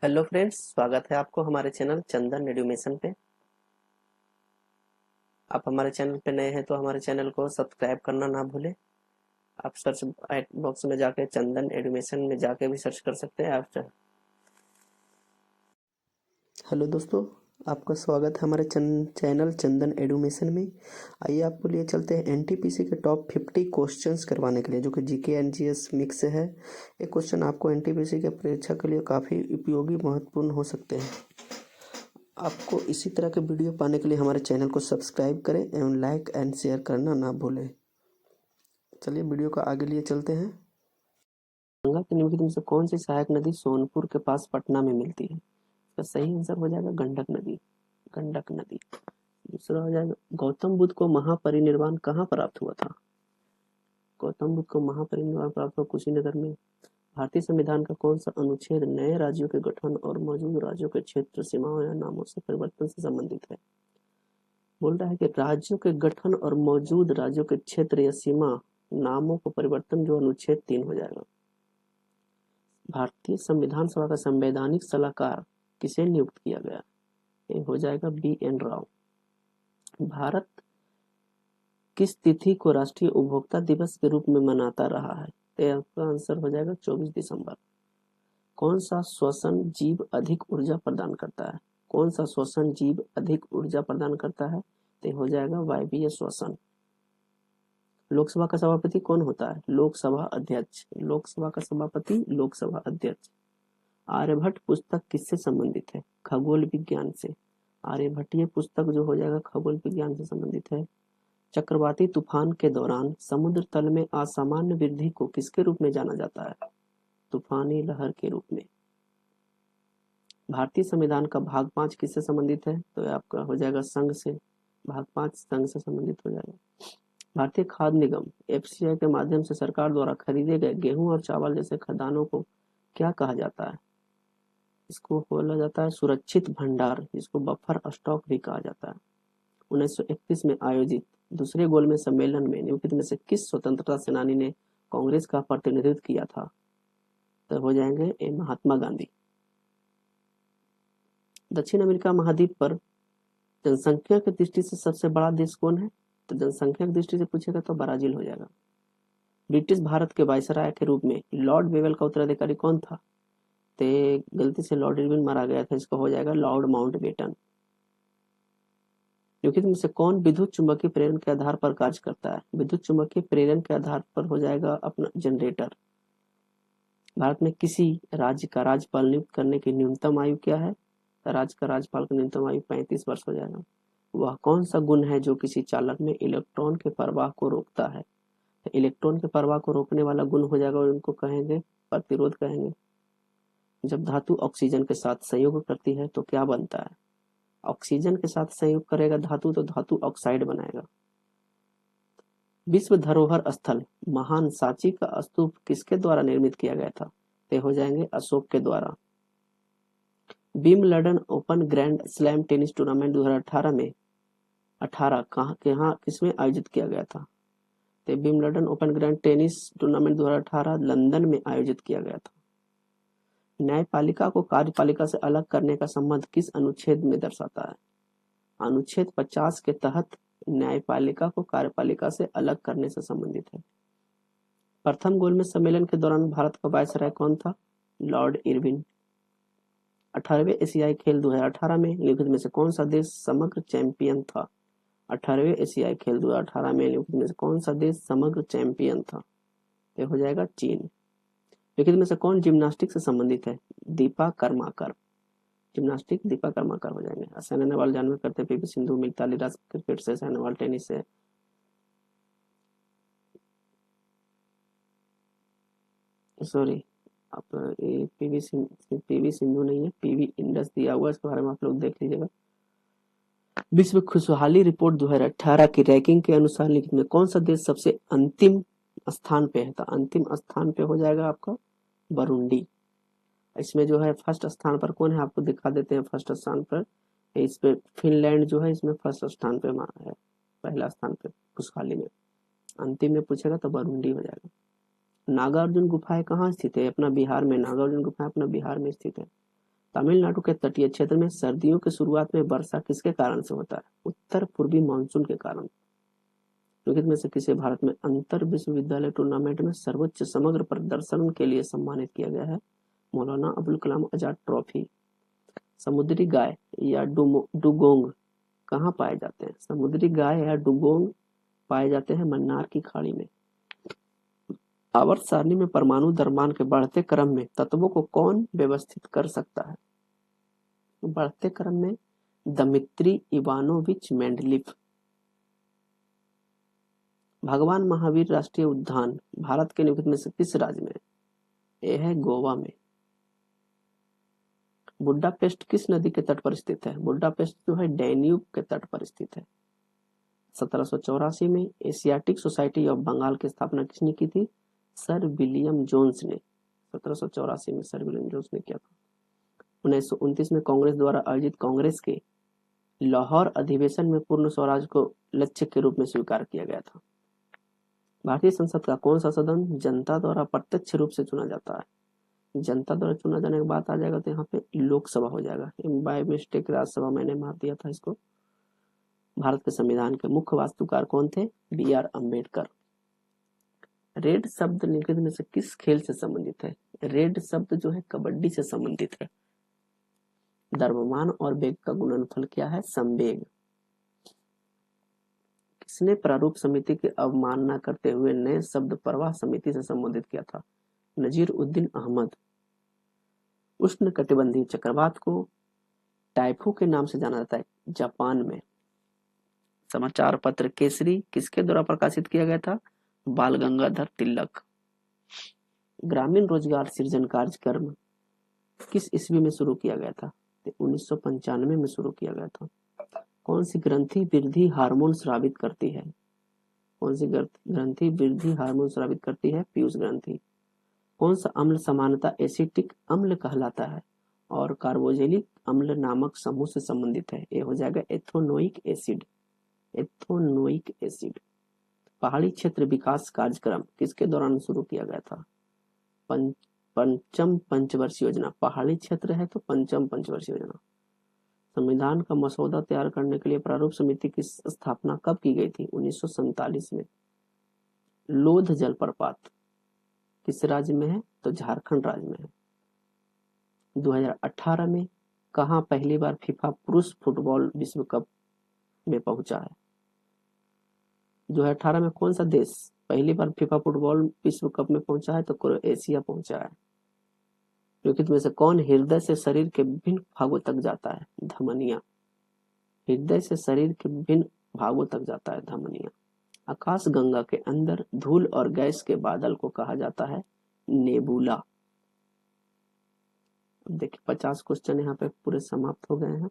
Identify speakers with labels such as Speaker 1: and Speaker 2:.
Speaker 1: Hello friends, स्वागत है आपको हमारे चैनल चंदन एडुकेशन पे। आप हमारे चैनल पे नए हैं तो हमारे चैनल को सब्सक्राइब करना ना भूलें। आप सर्च बॉक्स में जाके चंदन एडुकेशन में जाके भी सर्च कर सकते हैं आप। हेलो दोस्तों, आपका स्वागत है हमारे चैनल चंदन एडुकेशन में। आइए आपको लिए चलते हैं एनटीपीसी के टॉप 50 क्वेश्चंस करवाने के लिए, जो कि जीके एनजीएस मिक्स है। ये क्वेश्चन आपको एनटीपीसी के परीक्षा के लिए काफ़ी उपयोगी महत्वपूर्ण हो सकते हैं। आपको इसी तरह के वीडियो पाने के लिए हमारे चैनल को सब्सक्राइब करें एवं लाइक एंड शेयर करना ना भूलें। चलिए वीडियो का आगे लिए चलते हैं। गंगा के निम्नलिखित में से कौन सी सहायक नदी सोनपुर के पास पटना में मिलती है? इसका सही आंसर हो जाएगा गंडक नदी। गंडक नदी। दूसरा हो जाएगा, गौतम बुद्ध को महापरिनिर्वाण कहाँ प्राप्त हुआ था? गौतम बुद्ध को महापरिनिर्वाण प्राप्त हुआ कुशीनगर में। भारतीय संविधान का कौन सा अनुच्छेद नए राज्यों के गठन और मौजूद राज्यों के क्षेत्र सीमाओं या नामों से परिवर्तन से संबंधित है? बोल रहा है कि राज्यों के गठन और मौजूद राज्यों के क्षेत्र या सीमा नामों को परिवर्तन जो अनुच्छेद 3 हो जाएगा। भारतीय संविधान सभा का संवैधानिक सलाहकार किसे नियुक्त किया गया? ये हो जाएगा BN राव। भारत किस तिथि को राष्ट्रीय उपभोक्ता दिवस के रूप में मनाता रहा है? तो आपका आंसर हो जाएगा 24 दिसंबर। कौन सा श्वसन जीव अधिक ऊर्जा प्रदान करता है? कौन सा श्वसन जीव अधिक ऊर्जा प्रदान करता है? तो हो जाएगा वायवीय श्वसन। लोकसभा का सभापति कौन होता है? लोकसभा अध्यक्ष। लोकसभा का सभापति लोकसभा अध्यक्ष। आर्यभट्ट पुस्तक किससे संबंधित है? खगोल विज्ञान से। आर्यभट्टीय पुस्तक जो हो जाएगा खगोल विज्ञान से संबंधित है। चक्रवाती तूफान के दौरान समुद्र तल में असामान्य वृद्धि को किसके रूप में जाना जाता है? तूफानी लहर के रूप में। भारतीय संविधान का भाग 5 किससे संबंधित है? तो आपका हो जाएगा संघ से। भाग 5 संघ से संबंधित हो जाएगा। भारतीय खाद्य निगम FCI के माध्यम से सरकार द्वारा खरीदे गए गेहूं और चावल जैसे खाद्यान्नों को क्या कहा जाता है? इसको बोला जाता है सुरक्षित भंडार, जिसको बफर स्टॉक भी कहा जाता है। 1931 में आयोजित दूसरे गोलमेज सम्मेलन में निम्नलिखित में से किस स्वतंत्रता सेनानी ने कांग्रेस का प्रतिनिधित्व किया था? तो हो जाएंगे महात्मा गांधी। दक्षिण अमेरिका महाद्वीप पर जनसंख्या की दृष्टि से सबसे बड़ा देश कौन है? तो जनसंख्या की दृष्टि से पूछेगा तो ब्राजील हो जाएगा। ब्रिटिश भारत के वायसराय के रूप में लॉर्ड वेवेल का उत्तराधिकारी कौन था? तो गलती से लॉर्ड इरविन मारा गया था, इसका हो जाएगा लॉर्ड माउंटबेटन। निम्नलिखित में से कौन विद्युत चुंबकीय प्रेरण के आधार पर कार्य करता है? विद्युत चुंबकीय प्रेरण के आधार पर हो जाएगा अपना जनरेटर। भारत में किसी राज्य का राज्यपाल नियुक्त करने की न्यूनतम आयु क्या है? राज्य का राज्यपाल की न्यूनतम आयु 35 वर्ष हो जाएगा। वह कौन सा गुण है जो किसी चालक में इलेक्ट्रॉन के प्रवाह को रोकता है? इलेक्ट्रॉन के प्रवाह को रोकने वाला गुण हो जाएगा और उनको कहेंगे प्रतिरोध कहेंगे। जब धातु ऑक्सीजन के साथ संयोग करती है तो क्या बनता है? ऑक्सीजन के साथ संयोग करेगा धातु तो धातु ऑक्साइड बनाएगा। विश्व धरोहर स्थल महान सांची का स्तूप किसके द्वारा निर्मित किया गया था? ते हो जाएंगे अशोक के द्वारा। Wimbledon open grand slam tennis tournament 2018 में 18 कहाँ किसमें आयोजित किया गया था? तो Wimbledon open grand tennis tournament 2018 London में आयोजित किया गया था। न्यायपालिका को कार्यपालिका से अलग करने का संबंध किस अनुच्छेद में दर्शाता है? अनुच्छेद 50 के तहत न्यायपालिका को कार्यपालिका से अलग करने से संबंधित है। प्रथम गोलमेज सम्मेलन के दौरान भारत का वायसराय कौन था? Lord Irwin. 18वें एशियाई खेल 2018 में निम्नलिखित में से कौन सा देश समग्र चैंपियन था? 18वें एशियाई खेल 2018 में निम्नलिखित में से कौन सा देश समग्र चैंपियन था? ये हो जाएगा चीन। निम्नलिखित में से कौन जिम्नास्टिक से संबंधित है? दीपा कर्माकर। जिम्नास्टिक दीपा कर्माकर हो जाएंगे। साइना नेहवाल जानवे करते PV सिंधु, मिताली राज क्रिकेट से, साइना नेहवाल टेनिस से। सॉरी, आप ये PV सिंधु नहीं है, PV इंडस दिया हुआ है, इसके बारे में आप लोग देख लीजिएगा। विश्व खुशहाली रिपोर्ट 2018 की रैंकिंग के अनुसार निम्नलिखित में कौन सा देश सबसे अंतिम स्थान पे है? तो अंतिम स्थान पे हो जाएगा आपका बरूंडी। इसमें जो है फर्स्ट स्थान पर कौन है आपको दिखा देते हैं। फर्स्ट स्थान पर इस पे फिनलैंड जो है, इसमें फर्स्ट स्थान पे है, पहला स्थान पे खुशहाली में। अंतिम में पूछेगा तो बरूंडी हो जाएगा। नागार्जुन गुफाएं कहाँ स्थित है? अपना बिहार में। नागार्जुन गुफाएं अपना बिहार में स्थित है। तमिलनाडु के तटीय क्षेत्र में सर्दियों की शुरुआत में वर्षा किसके कारण से होता है? उत्तर पूर्वी मानसून के कारण। निम्नलिखित में से किसे भारत में अंतर विश्वविद्यालय टूर्नामेंट में सर्वोच्च समग्र प्रदर्शन के लिए सम्मानित किया गया है? मौलाना अबुल कलाम आजाद ट्रॉफी। समुद्री गाय या डुगोंग कहाँ पाए जाते हैं? समुद्री गाय या डुगोंग पाए जाते हैं मन्नार की खाड़ी में। आवर्त सारणी में परमाणु द्रव्यमान के बढ़ते क्रम में तत्वों को कौन व्यवस्थित कर सकता है? बढ़ते क्रम में दमित्री इवानोविच मेंडलीफ। भगवान महावीर राष्ट्रीय उद्यान भारत के निम्नलिखित में से किस राज्य में? यह है गोवा में। बुडापेस्ट किस नदी के तट पर स्थित है? बुडापेस्ट जो है डैन्यूब के तट पर स्थित है। 1784 में एशियाटिक सोसाइटी ऑफ बंगाल की स्थापना किसने की थी? सर विलियम जोन्स ने। 1784 में सर विलियम जोन्स ने किया था। 1929 में कांग्रेस द्वारा आयोजित कांग्रेस के लाहौर अधिवेशन में पूर्ण स्वराज को लक्ष्य के रूप में स्वीकार किया गया था। भारतीय संसद का कौन सा सदन जनता द्वारा प्रत्यक्ष रूप से चुना जाता है? जनता द्वारा चुना जाने की बात आ जाएगा तो यहाँ पे लोकसभा हो जाएगा। बाय मिस्टेक राज्यसभा मैंने मार दिया था इसको। भारत के संविधान के मुख्य वास्तुकार कौन थे? B.R. अम्बेडकर। रेड शब्द निम्नलिखित में से किस खेल से संबंधित है? रेड शब्द जो है कबड्डी से संबंधित है। द्रव्यमान और वेग का गुणनफल क्या है? संवेग। किसने प्रारूप समिति की अवमानना करते हुए नए शब्द प्रवाह समिति से संबोधित किया था? नजीर उद्दीन अहमद। उष्ण कटिबंधीय चक्रवात को टाइफू के नाम से जाना जाता है जापान में। समाचार पत्र केसरी किसके द्वारा प्रकाशित किया गया था? बाल गंगाधर तिलक। ग्रामीण रोजगार सृजन कार्यक्रम किस ईस्वी में शुरू किया गया था? 1995 में शुरू किया गया था। कौन सी ग्रंथि वृद्धि हार्मोन स्रावित करती है? कौन सी ग्रंथि वृद्धि हार्मोन स्रावित करती है? पीयूष ग्रंथि। कौन सा अम्ल समानता एसिटिक अम्ल कहलाता है और कार्बोजेलिक अम्ल नामक समूह से संबंधित है? ये हो जाएगा एथोनोइक एसिड। एथोनोइक एसिड। पहाड़ी क्षेत्र विकास कार्यक्रम किसके दौरान शुरू किया गया था? पंचम पंचवर्षीय योजना। पहाड़ी क्षेत्र है तो पंचम पंचवर्षीय योजना। संविधान का मसौदा तैयार करने के लिए प्रारूप समिति की स्थापना कब की गई थी? 1947 में। लोध जलप्रपात किस राज्य में है? तो झारखंड राज्य में है। 2018 में कहां पहली बार फीफा पुरुष फुटबॉल विश्व कप में पहुंचा है? 2018 में कौन सा देश पहली बार फीफा फुटबॉल विश्व कप में पहुंचा है? तो क्रोएशिया पहुंचा है। निम्नलिखित में से कौन हृदय से शरीर के विभिन्न भागों तक जाता है? धमनियां। हृदय से शरीर के विभिन्न भागों तक जाता है धमनियां। आकाश गंगा के अंदर धूल और गैस के बादल को कहा जाता है नेबुला। देखिए 50 क्वेश्चन यहाँ पे पूरे समाप्त हो गए हैं।